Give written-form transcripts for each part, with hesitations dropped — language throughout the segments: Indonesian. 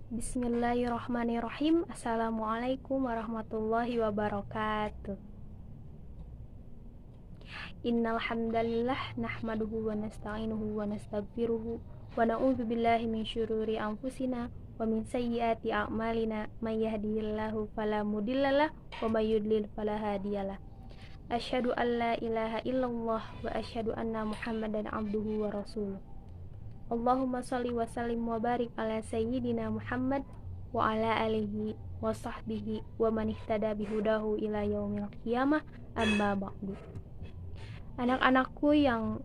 Bismillahirrahmanirrahim. Assalamualaikum warahmatullahi wabarakatuh. Innal hamdalillah nahmaduhu wa nasta'inuhu wa nastaghfiruhu wa na'udzu billahi min syururi anfusina wa min sayyiati a'malina may yahdihillahu fala mudhillalah wa may yudlil fala hadiyalah. Asyhadu an la ilaha illallah wa asyhadu anna Muhammadan abduhu wa rasuluh. Allahumma shalli wa sallim wa barik ala sayyidina Muhammad wa ala alihi wa sahbihi wa man ihtada bihudahu ila yaumil qiyamah, amma ba'du. Anak-anakku yang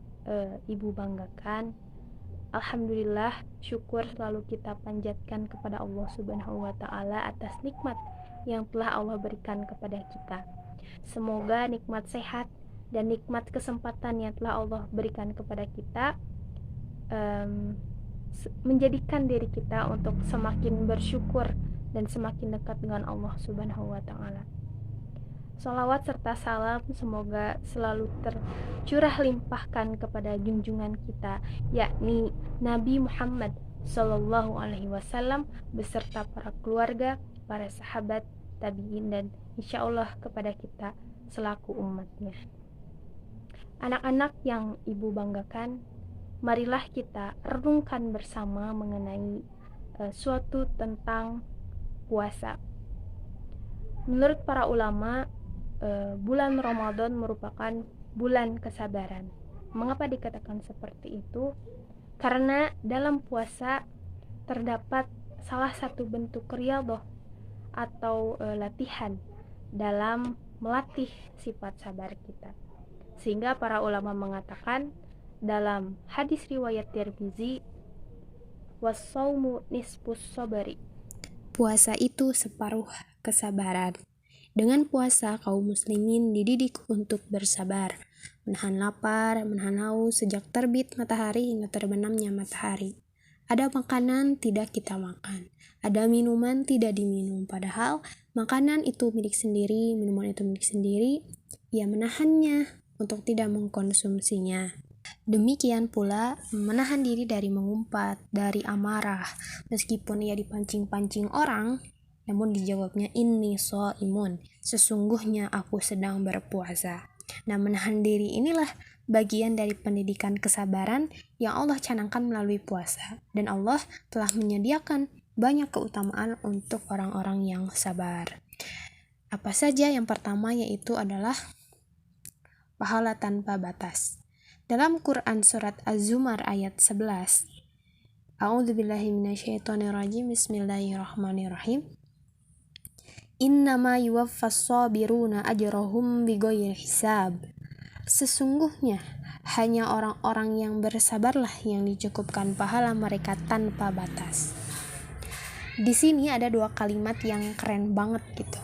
ibu banggakan, alhamdulillah, syukur selalu kita panjatkan kepada Allah Subhanahu wa taala atas nikmat yang telah Allah berikan kepada kita. Semoga nikmat sehat dan nikmat kesempatan yang telah Allah berikan kepada kita menjadikan diri kita untuk semakin bersyukur dan semakin dekat dengan Allah Subhanahu wa taala. Shalawat serta salam semoga selalu tercurah limpahkan kepada junjungan kita, yakni Nabi Muhammad Sallallahu Alaihi Wasallam beserta para keluarga, para sahabat, tabiin, dan insya Allah kepada kita selaku umatnya. Anak-anak yang ibu banggakan, marilah kita renungkan bersama mengenai suatu tentang puasa. Menurut para ulama, bulan Ramadan merupakan bulan kesabaran. Mengapa dikatakan seperti itu? Karena dalam puasa terdapat salah satu bentuk riyadhah atau latihan dalam melatih sifat sabar kita. Sehingga para ulama mengatakan dalam hadis riwayat Tirmizi, was-shaumu nisfus sabari. Puasa itu separuh kesabaran. Dengan puasa, kaum muslimin dididik untuk bersabar, menahan lapar, menahan haus sejak terbit matahari hingga terbenamnya matahari. Ada makanan tidak kita makan, ada minuman tidak diminum, padahal makanan itu milik sendiri, minuman itu milik sendiri, ia menahannya untuk tidak mengkonsumsinya. Demikian pula menahan diri dari mengumpat, dari amarah, meskipun ia dipancing-pancing orang, namun dijawabnya inni shaimun, sesungguhnya aku sedang berpuasa. Nah, menahan diri inilah bagian dari pendidikan kesabaran yang Allah canangkan melalui puasa, dan Allah telah menyediakan banyak keutamaan untuk orang-orang yang sabar. Apa saja? Yang pertama yaitu adalah pahala tanpa batas. Dalam Quran surat Az-Zumar ayat 11, A'udzubillahi minasyaitonirrajim, Bismillahirrahmanirrahim. Innama yuwaffas sabiruna ajrahum bighairi hisab. Sesungguhnya hanya orang-orang yang bersabarlah yang dicukupkan pahala mereka tanpa batas. Di sini ada dua kalimat yang keren banget gitu.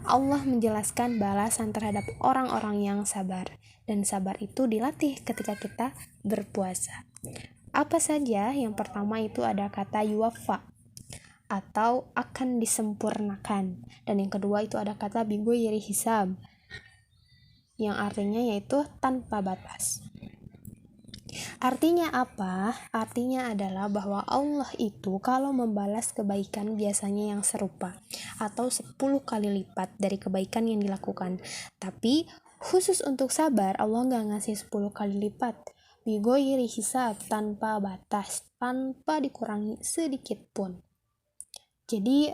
Allah menjelaskan balasan terhadap orang-orang yang sabar, dan sabar itu dilatih ketika kita berpuasa. Apa saja? Yang pertama itu ada kata yuwaffa atau akan disempurnakan, dan yang kedua itu ada kata bighairi hisab yang artinya yaitu tanpa batas. Artinya apa? Artinya adalah bahwa Allah itu kalau membalas kebaikan biasanya yang serupa atau 10 kali lipat dari kebaikan yang dilakukan. Tapi khusus untuk sabar, Allah nggak ngasih 10 kali lipat. Bighairi hisab, tanpa batas, tanpa dikurangi sedikit pun. Jadi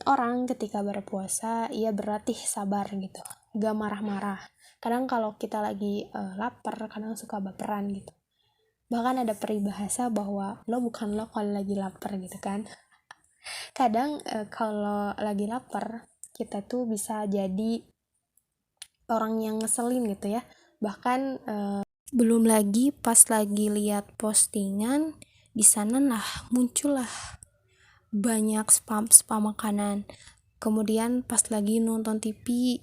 orang ketika berpuasa ia berlatih sabar gitu, gak marah-marah. Kadang kalau kita lagi lapar, kadang suka baperan gitu. Bahkan ada peribahasa bahwa lo bukan lo kalau lagi lapar gitu kan. Kadang kalau lagi lapar kita tuh bisa jadi orang yang ngeselin gitu ya. Bahkan belum lagi pas lagi lihat postingan di sana lah muncullah banyak spam makanan. Kemudian pas lagi nonton TV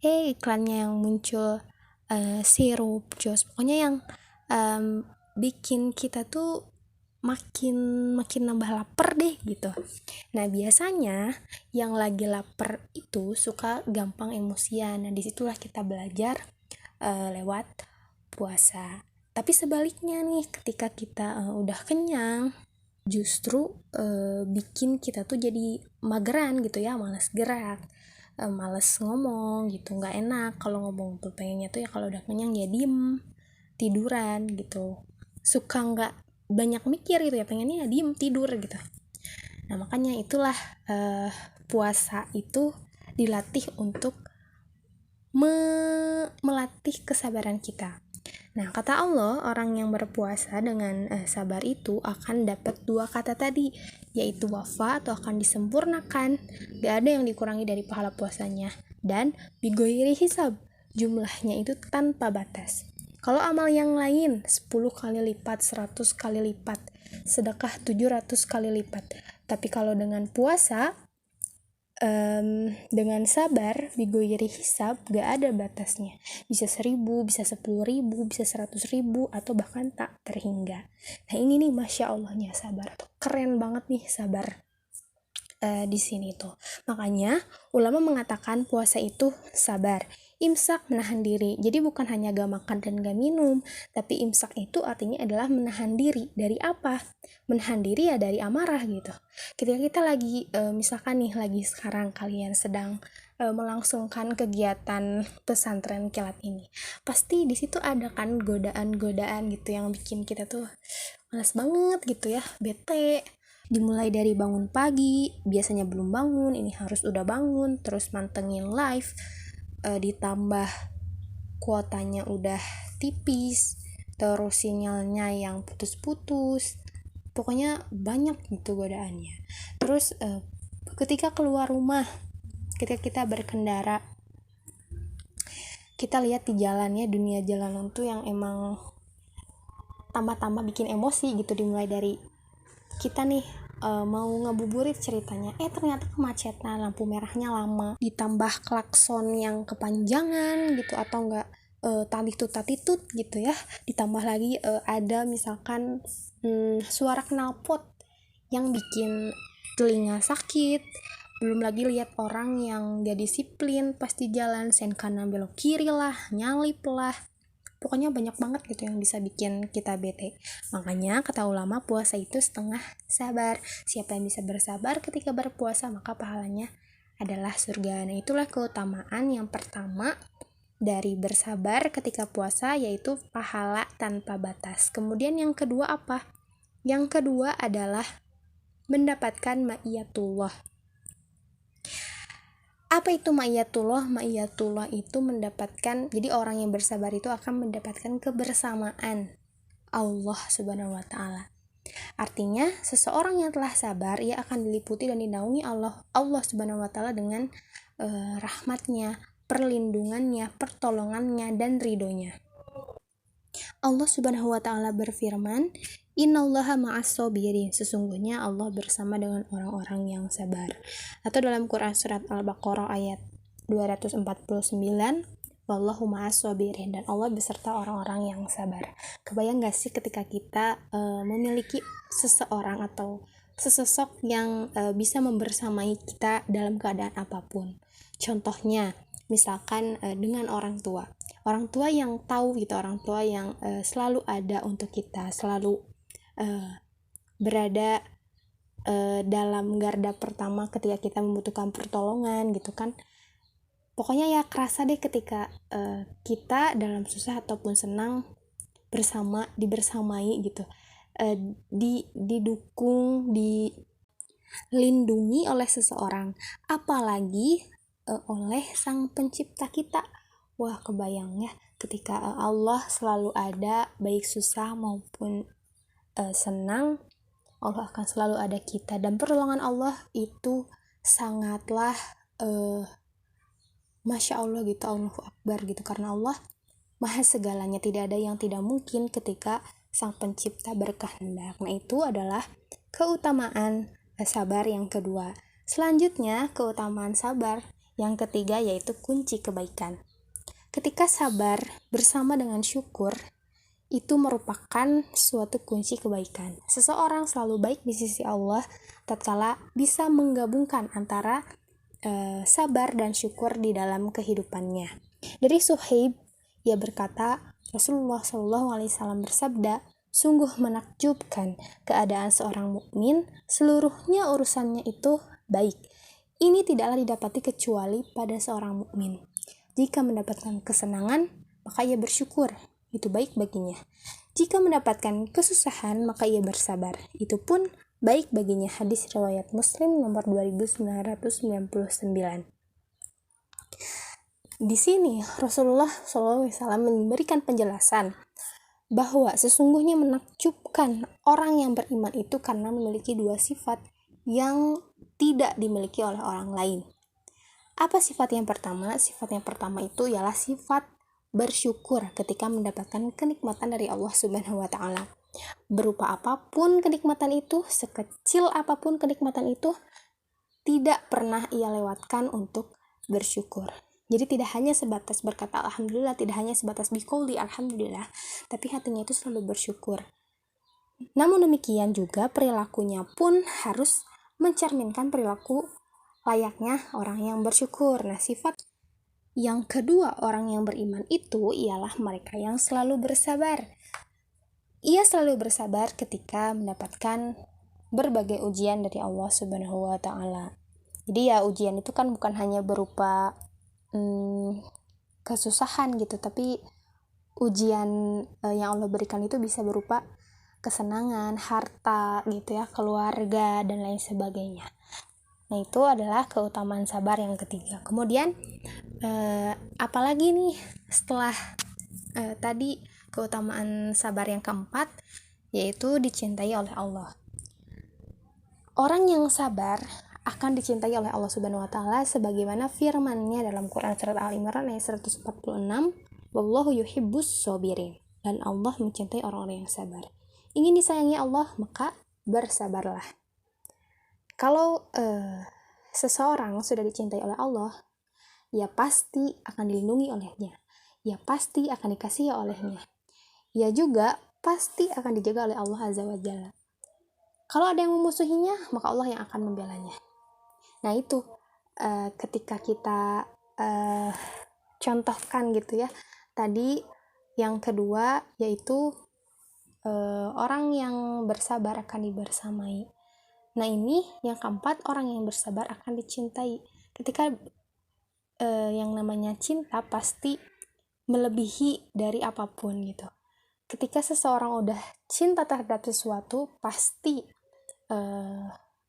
iklannya yang muncul sirup, jus, pokoknya yang bikin kita tuh makin nambah lapar deh gitu. Nah, biasanya yang lagi lapar itu suka gampang emosian. Nah, disitulah kita belajar lewat puasa. Tapi sebaliknya nih, ketika kita udah kenyang, justru bikin kita tuh jadi mageran gitu ya, malas gerak, malas ngomong gitu, nggak enak kalau ngomong tuh, pengennya tuh ya kalau udah kenyang ya diem tiduran gitu, suka nggak banyak mikir gitu ya, pengennya ya diem tidur gitu. Nah makanya itulah puasa itu dilatih untuk melatih kesabaran kita. Nah, kata Allah, orang yang berpuasa dengan sabar itu akan dapat 2 kata tadi, yaitu wafa atau akan disempurnakan, gak ada yang dikurangi dari pahala puasanya, dan bigoiri hisab, jumlahnya itu tanpa batas. Kalau amal yang lain 10 kali lipat, 100 kali lipat, sedekah 700 kali lipat. Tapi kalau dengan puasa, dengan sabar, bigoiri hisab, gak ada batasnya, bisa 1000, bisa 10.000, bisa 100.000, atau bahkan tak terhingga. Nah ini nih Masya Allahnya sabar, keren banget nih sabar di sini tuh. Makanya ulama mengatakan puasa itu sabar. Imsak menahan diri, jadi bukan hanya gak makan dan gak minum, tapi imsak itu artinya adalah menahan diri. Dari apa? Menahan diri ya dari amarah gitu. Ketika kita lagi misalkan nih lagi sekarang kalian sedang melangsungkan kegiatan pesantren kilat ini, pasti di situ ada kan godaan-godaan gitu yang bikin kita tuh malas banget gitu ya, bete. Dimulai dari bangun pagi, biasanya belum bangun, ini harus udah bangun, terus mantengin live, ditambah kuotanya udah tipis, terus sinyalnya yang putus-putus, pokoknya banyak gitu godaannya. Terus ketika keluar rumah, ketika kita berkendara, kita lihat di jalannya, dunia jalanan tuh yang emang tambah-tambah bikin emosi gitu. Dimulai dari kita nih mau ngabuburit ceritanya, ternyata kemacetan, lampu merahnya lama, ditambah klakson yang kepanjangan gitu, atau enggak tatitut gitu ya, ditambah lagi ada misalkan suara knalpot yang bikin telinga sakit, belum lagi lihat orang yang gak disiplin pas di jalan, sen kanan belok kiri lah, nyalip lah, pokoknya banyak banget gitu yang bisa bikin kita bete. Makanya kata ulama, puasa itu setengah sabar. Siapa yang bisa bersabar ketika berpuasa, maka pahalanya adalah surga. Nah itulah keutamaan yang pertama dari bersabar ketika puasa, yaitu pahala tanpa batas. Kemudian yang kedua apa? Yang kedua adalah mendapatkan ma'iyatullah. Apa itu ma'iyatullah? Ma'iyatullah itu mendapatkan, jadi orang yang bersabar itu akan mendapatkan kebersamaan Allah Subhanahu wa Ta'ala. Artinya seseorang yang telah sabar, ia akan diliputi dan dinaungi Allah Subhanahu wa Ta'ala dengan rahmatnya, perlindungannya, pertolongannya, dan ridhonya. Allah Subhanahu wa Ta'ala berfirman, Innallaha ma'as-sabirin, sesungguhnya Allah bersama dengan orang-orang yang sabar. Atau dalam Quran surat Al-Baqarah ayat 249, wallahu ma'as-sabirin, dan Allah beserta orang-orang yang sabar. Kebayang gak sih ketika kita memiliki seseorang atau sesosok yang bisa membersamai kita dalam keadaan apapun. Contohnya misalkan dengan orang tua yang tahu gitu, orang tua yang selalu ada untuk kita, selalu berada dalam garda pertama ketika kita membutuhkan pertolongan gitu kan. Pokoknya ya kerasa deh ketika kita dalam susah ataupun senang dibersamai gitu, didukung, dilindungi oleh seseorang, apalagi oleh sang pencipta kita. Wah kebayang ya ketika Allah selalu ada, baik susah maupun senang, Allah akan selalu ada kita. Dan pertolongan Allah itu sangatlah Masya Allah gitu, Allahu Akbar gitu, karena Allah maha segalanya, tidak ada yang tidak mungkin ketika sang pencipta berkehendak. Nah itu adalah keutamaan sabar yang kedua. Selanjutnya keutamaan sabar yang ketiga, yaitu kunci kebaikan. Ketika sabar bersama dengan syukur, itu merupakan suatu kunci kebaikan. Seseorang selalu baik di sisi Allah tatkala bisa menggabungkan antara sabar dan syukur di dalam kehidupannya. Dari Suhaib, ia berkata, Rasulullah SAW bersabda, Sungguh menakjubkan keadaan seorang mukmin, seluruhnya urusannya itu baik. Ini tidaklah didapati kecuali pada seorang mukmin. Jika mendapatkan kesenangan, maka ia bersyukur, itu baik baginya. Jika mendapatkan kesusahan, maka ia bersabar, itu pun baik baginya. Hadis riwayat Muslim nomor 2999. Di sini Rasulullah SAW memberikan penjelasan bahwa sesungguhnya menakjubkan orang yang beriman itu karena memiliki dua sifat yang tidak dimiliki oleh orang lain. Apa sifat yang pertama? Sifat yang pertama itu ialah sifat bersyukur ketika mendapatkan kenikmatan dari Allah Subhanahu wa taala. Berupa apapun kenikmatan itu, sekecil apapun kenikmatan itu, tidak pernah ia lewatkan untuk bersyukur. Jadi tidak hanya sebatas berkata alhamdulillah, tidak hanya sebatas biqauli alhamdulillah, tapi hatinya itu selalu bersyukur. Namun demikian juga perilakunya pun harus mencerminkan perilaku layaknya orang yang bersyukur. Nah, sifat yang kedua orang yang beriman itu ialah mereka yang selalu bersabar. Ia selalu bersabar ketika mendapatkan berbagai ujian dari Allah Subhanahu wa taala. Jadi ya ujian itu kan bukan hanya berupa kesusahan gitu, tapi ujian yang Allah berikan itu bisa berupa kesenangan, harta gitu ya, keluarga dan lain sebagainya. Nah, itu adalah keutamaan sabar yang ketiga. Kemudian apalagi nih setelah tadi keutamaan sabar yang keempat, yaitu dicintai oleh Allah. Orang yang sabar akan dicintai oleh Allah Subhanahu wa taala sebagaimana firman-Nya dalam Quran surat Al-Imran ayat 146, wallahu yuhibbus sabirin, dan Allah mencintai orang-orang yang sabar. Ingin disayangi Allah, maka bersabarlah. Kalau seseorang sudah dicintai oleh Allah, ia pasti akan dilindungi olehnya, ia pasti akan dikasihi olehnya, ia juga pasti akan dijaga oleh Allah Azza wa Jalla. Kalau ada yang memusuhinya, maka Allah yang akan membelanya. Nah, itu ketika kita contohkan gitu ya. Tadi yang kedua yaitu orang yang bersabar akan dibersamai. Nah, ini yang keempat, orang yang bersabar akan dicintai. Ketika yang namanya cinta pasti melebihi dari apapun gitu. Ketika seseorang udah cinta terhadap sesuatu, pasti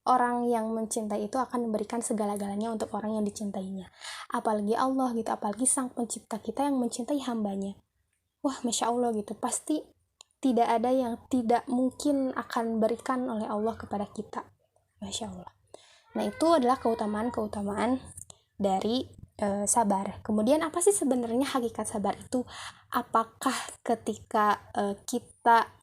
orang yang mencintai itu akan memberikan segala-galanya untuk orang yang dicintainya. Apalagi Allah gitu, apalagi sang pencipta kita yang mencintai hambanya. Wah, Masya Allah gitu, pasti tidak ada yang tidak mungkin akan berikan oleh Allah kepada kita. Masya Allah. Nah, itu adalah keutamaan-keutamaan dari sabar. Kemudian apa sih sebenarnya hakikat sabar itu? Apakah ketika kita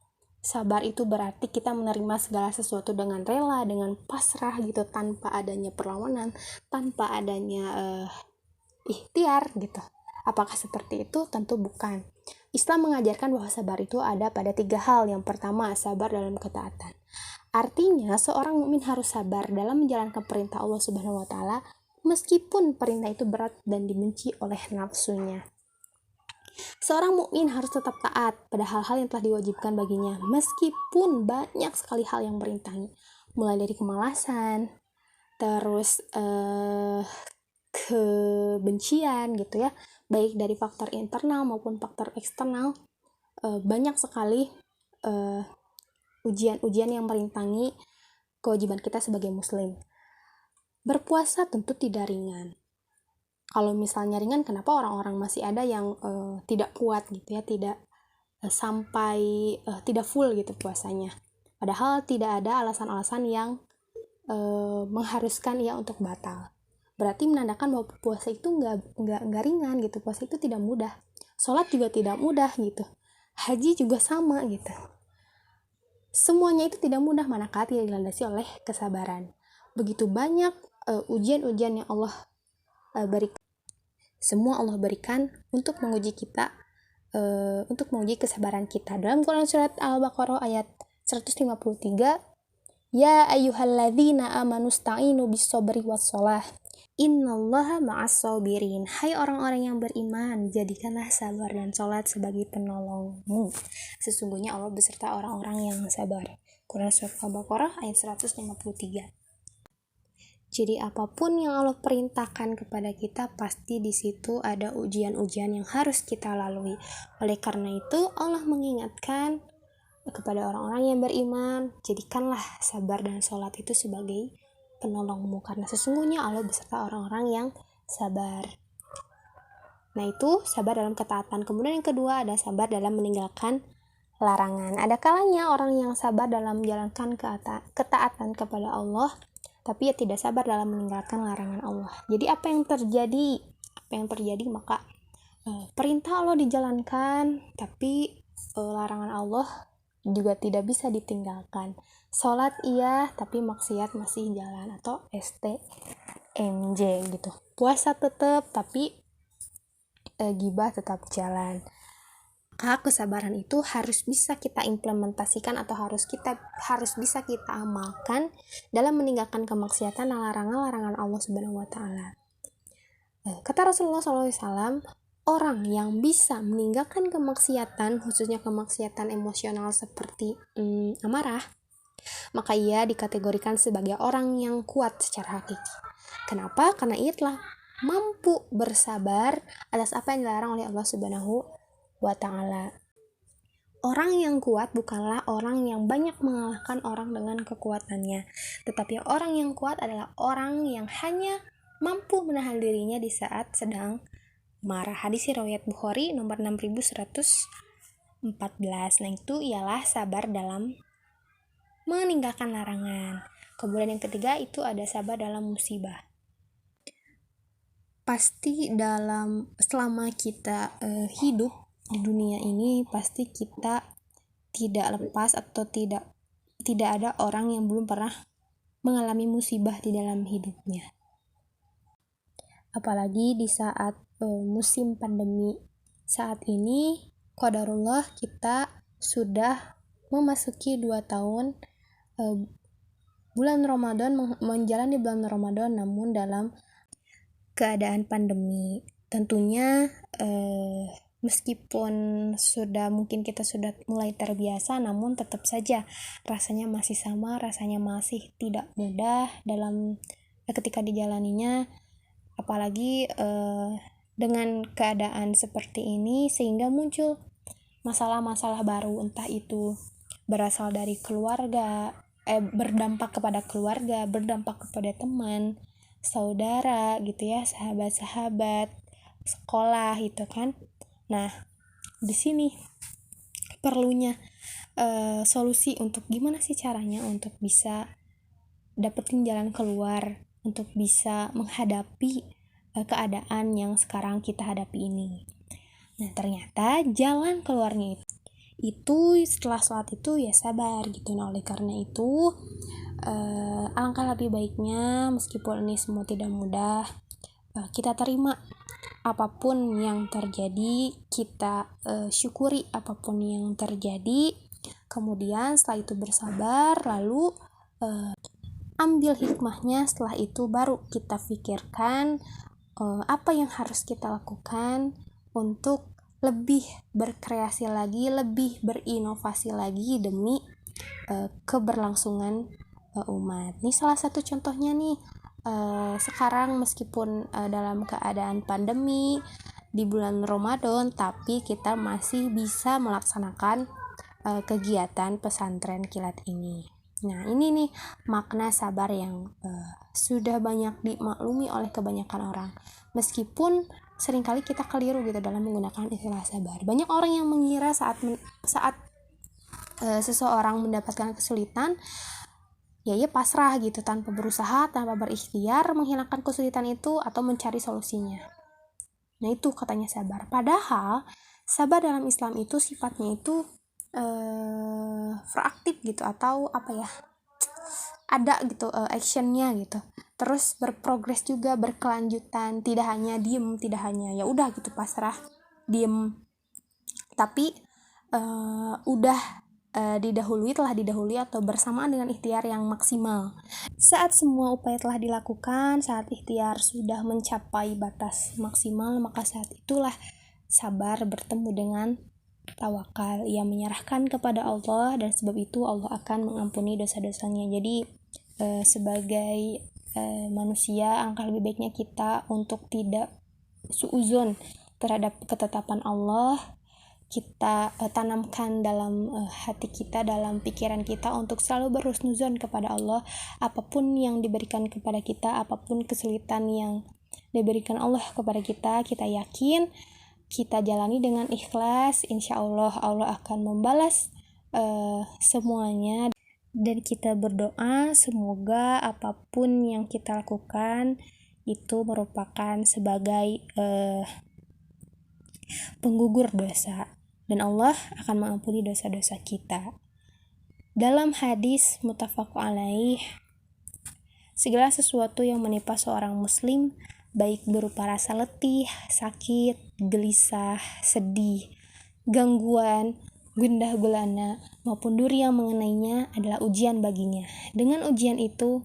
sabar itu berarti kita menerima segala sesuatu dengan rela, dengan pasrah gitu, tanpa adanya perlawanan, tanpa adanya ikhtiar gitu? Apakah seperti itu? Tentu bukan. Islam mengajarkan bahwa sabar itu ada pada 3 hal. Yang pertama, sabar dalam ketaatan. Artinya, seorang mukmin harus sabar dalam menjalankan perintah Allah Subhanahu wa taala meskipun perintah itu berat dan dibenci oleh nafsunya. Seorang mukmin harus tetap taat pada hal-hal yang telah diwajibkan baginya meskipun banyak sekali hal yang merintangi, mulai dari kemalasan, terus kebencian gitu ya, baik dari faktor internal maupun faktor eksternal. Banyak sekali ujian-ujian yang merintangi kewajiban kita sebagai muslim. Berpuasa tentu tidak ringan. Kalau misalnya ringan, kenapa orang-orang masih ada yang tidak kuat gitu ya, tidak sampai tidak full gitu puasanya. Padahal tidak ada alasan-alasan yang mengharuskan ia untuk batal. Berarti menandakan bahwa puasa itu nggak ringan gitu. Puasa itu tidak mudah. Sholat juga tidak mudah gitu. Haji juga sama gitu. Semuanya itu tidak mudah manakala tidak dilandasi oleh kesabaran. Begitu banyak ujian-ujian yang Allah berikan. Semua Allah berikan untuk menguji kita, untuk menguji kesabaran kita. Dalam Quran surat Al-Baqarah ayat 153, ya ayyuhalladzina amanu sta'inu bis-sabri was-shalah Innallaha ma'as sabirin. Hai orang-orang yang beriman, jadikanlah sabar dan sholat sebagai penolongmu. Sesungguhnya Allah beserta orang-orang yang sabar. Quran Surat Al-Baqarah ayat 153. Jadi apapun yang Allah perintahkan kepada kita, pasti di situ ada ujian-ujian yang harus kita lalui. Oleh karena itu Allah mengingatkan kepada orang-orang yang beriman, jadikanlah sabar dan sholat itu sebagai penolongmu, karena sesungguhnya Allah beserta orang-orang yang sabar. Nah, itu sabar dalam ketaatan. Kemudian yang kedua ada sabar dalam meninggalkan larangan. Ada kalanya orang yang sabar dalam menjalankan ketaatan kepada Allah, tapi ia tidak sabar dalam meninggalkan larangan Allah. Jadi apa yang terjadi? Maka perintah Allah dijalankan, tapi larangan Allah juga tidak bisa ditinggalkan. Sholat iya, tapi maksiat masih jalan, atau STMJ gitu. Puasa tetap, tapi gibah tetap jalan. Kesabaran itu harus bisa kita implementasikan atau harus bisa kita amalkan dalam meninggalkan kemaksiatan dan larangan Allah Subhanahu wa taala. Kata Rasulullah SAW, orang yang bisa meninggalkan kemaksiatan, khususnya kemaksiatan emosional seperti amarah, maka ia dikategorikan sebagai orang yang kuat secara hakiki. Kenapa? Karena ia telah mampu bersabar atas apa yang dilarang oleh Allah Subhanahu wa ta'ala. Orang yang kuat bukanlah orang yang banyak mengalahkan orang dengan kekuatannya, tetapi orang yang kuat adalah orang yang hanya mampu menahan dirinya di saat sedang marah. Hadis riwayat Bukhari nomor 6114. Nah, itu ialah sabar dalam meninggalkan larangan. Kemudian yang ketiga itu ada sabar dalam musibah. Pasti selama kita hidup di dunia ini, pasti kita tidak lepas atau tidak ada orang yang belum pernah mengalami musibah di dalam hidupnya. Apalagi di saat musim pandemi saat ini, qadarullah kita sudah memasuki 2 tahun bulan Ramadan, menjalani bulan Ramadan namun dalam keadaan pandemi. Tentunya meskipun mungkin kita sudah mulai terbiasa, namun tetap saja rasanya masih sama, rasanya masih tidak mudah dalam ketika dijalaninya, apalagi dengan keadaan seperti ini, sehingga muncul masalah-masalah baru, entah itu berasal dari keluarga, berdampak kepada keluarga, berdampak kepada teman, saudara gitu ya, sahabat-sahabat, sekolah gitu kan. Nah, di sini perlunya solusi untuk gimana sih caranya untuk bisa dapetin jalan keluar, untuk bisa menghadapi keadaan yang sekarang kita hadapi ini. Nah, ternyata jalan keluarnya itu setelah sholat itu ya sabar gitu. Nah, oleh karena itu alangkah lebih baiknya, meskipun ini semua tidak mudah, kita terima apapun yang terjadi, kita syukuri apapun yang terjadi, kemudian setelah itu bersabar, lalu ambil hikmahnya. Setelah itu baru kita pikirkan apa yang harus kita lakukan untuk lebih berkreasi lagi, lebih berinovasi lagi demi keberlangsungan umat. Ini salah satu contohnya nih, sekarang meskipun dalam keadaan pandemi di bulan Ramadan, tapi kita masih bisa melaksanakan kegiatan pesantren kilat ini. Nah, ini nih makna sabar yang sudah banyak dimaklumi oleh kebanyakan orang. Meskipun seringkali kita keliru gitu dalam menggunakan istilah sabar. Banyak orang yang mengira saat seseorang mendapatkan kesulitan, ya pasrah gitu, tanpa berusaha, tanpa berikhtiar menghilangkan kesulitan itu atau mencari solusinya. Nah, itu katanya sabar. Padahal sabar dalam Islam itu sifatnya itu proaktif gitu, atau ada gitu actionnya gitu, terus berprogres juga, berkelanjutan, tidak hanya diem, tidak hanya ya udah gitu pasrah diem, tapi udah telah didahului atau bersamaan dengan ikhtiar yang maksimal. Saat semua upaya telah dilakukan, saat ikhtiar sudah mencapai batas maksimal, maka saat itulah sabar bertemu dengan tawakal. Ia menyerahkan kepada Allah, dan sebab itu Allah akan mengampuni dosa-dosanya. Jadi sebagai manusia, angka lebih baiknya kita untuk tidak suuzon terhadap ketetapan Allah. Kita tanamkan dalam hati kita, dalam pikiran kita untuk selalu berhusnuzon kepada Allah. Apapun yang diberikan kepada kita, apapun kesulitan yang diberikan Allah kepada kita, kita yakin, kita jalani dengan ikhlas. Insya Allah Allah akan membalas semuanya. Dan kita berdoa semoga apapun yang kita lakukan itu merupakan sebagai penggugur dosa, dan Allah akan mengampuni dosa-dosa kita. Dalam hadis muttafaq alaih, segala sesuatu yang menimpa seorang muslim, baik berupa rasa letih, sakit, gelisah, sedih, gangguan, gundah gulana, maupun duri yang mengenainya, adalah ujian baginya. Dengan ujian itu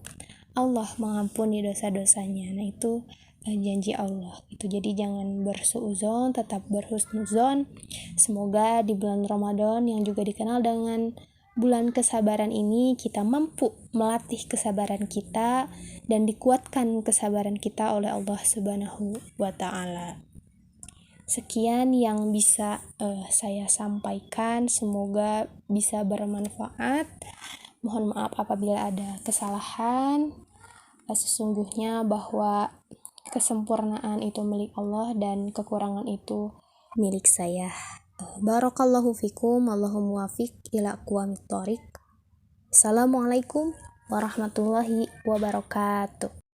Allah mengampuni dosa-dosanya. Nah, itu janji Allah itu. Jadi jangan bersuuzon, tetap berhusnuzon. Semoga di bulan Ramadan yang juga dikenal dengan bulan kesabaran ini, kita mampu melatih kesabaran kita dan dikuatkan kesabaran kita oleh Allah Subhanahu wa Ta'ala. Sekian yang bisa saya sampaikan, semoga bisa bermanfaat. Mohon maaf apabila ada kesalahan. Sesungguhnya bahwa kesempurnaan itu milik Allah dan kekurangan itu milik saya. Barakallahu fikum, Allahumma muwafiq ila aqwamit thoriq. Assalamualaikum warahmatullahi wabarakatuh.